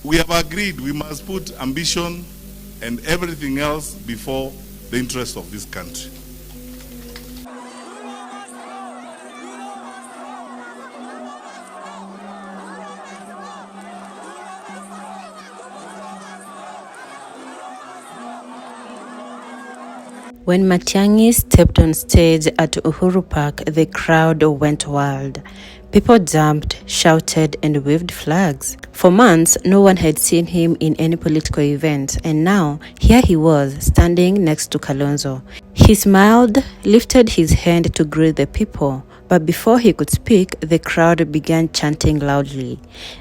We have agreed we must put ambition and everything else before the interest of this country. When Matiang'I stepped on stage at Uhuru Park, the crowd went wild. People jumped, shouted, and waved flags. For months, no one had seen him in any political event, and now, here he was, standing next to Kalonzo. He smiled, lifted his hand to greet the people, but before he could speak, the crowd began chanting loudly.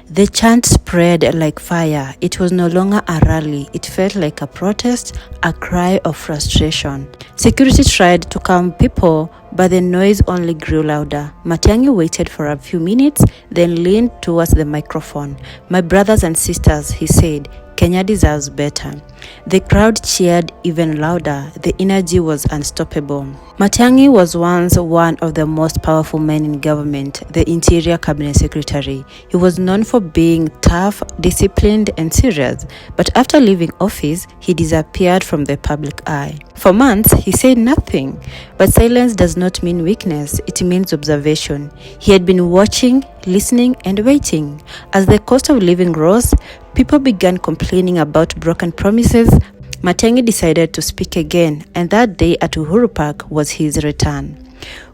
The chant spread like fire. It was no longer a rally. It felt like a protest, a cry of frustration. Security tried to calm people, but the noise only grew louder. Matiang'I waited for a few minutes, then leaned towards the microphone. "My brothers and sisters," he said, "Kenya deserves better." The crowd cheered even louder. The energy was unstoppable. Matiang'I was once one of the most powerful men in government, the Interior Cabinet Secretary. He was known for being tough, disciplined, and serious, but after leaving office, he disappeared from the public eye. For months, he said nothing, but silence does not mean weakness, it means observation. He had been watching, listening, and waiting. As the cost of living rose, people began complaining about broken promises. Matiang'I decided to speak again, and that day at Uhuru Park was his return.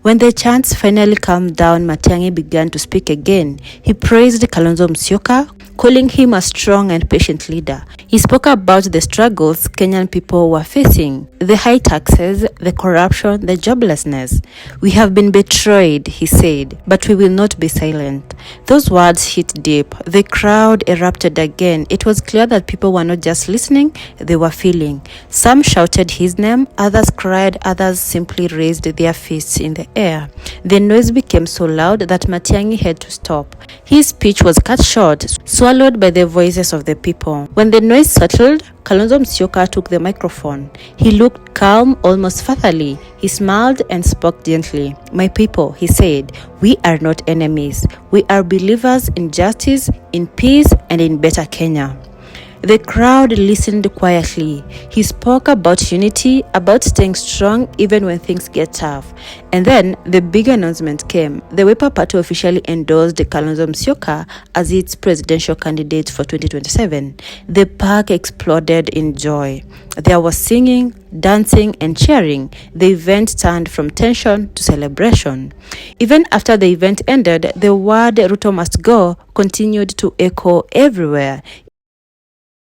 When the chants finally calmed down, Matiang'I began to speak again. He praised Kalonzo Musyoka, calling him a strong and patient leader. He spoke about the struggles Kenyan people were facing, the high taxes, the corruption, the joblessness. "We have been betrayed," he said, "but we will not be silent." Those words hit deep. The crowd erupted again. It was clear that people were not just listening, they were feeling. Some shouted his name, others cried, others simply raised their fists in the air. The noise became so loud that Matiang'I had to stop. His speech was cut short, swallowed by the voices of the people. When the noise settled, Kalonzo Musyoka took the microphone. He looked calm, almost fatherly. He smiled and spoke gently. "My people," he said, "we are not enemies. We are believers in justice, in peace, and in better Kenya." The crowd listened quietly. He spoke about unity, about staying strong even when things get tough. And then the big announcement came. The Wiper Party officially endorsed Kalonzo Musyoka as its presidential candidate for 2027. The park exploded in joy. There was singing, dancing, and cheering. The event turned from tension to celebration. Even after the event ended, the word "Ruto must go" continued to echo everywhere.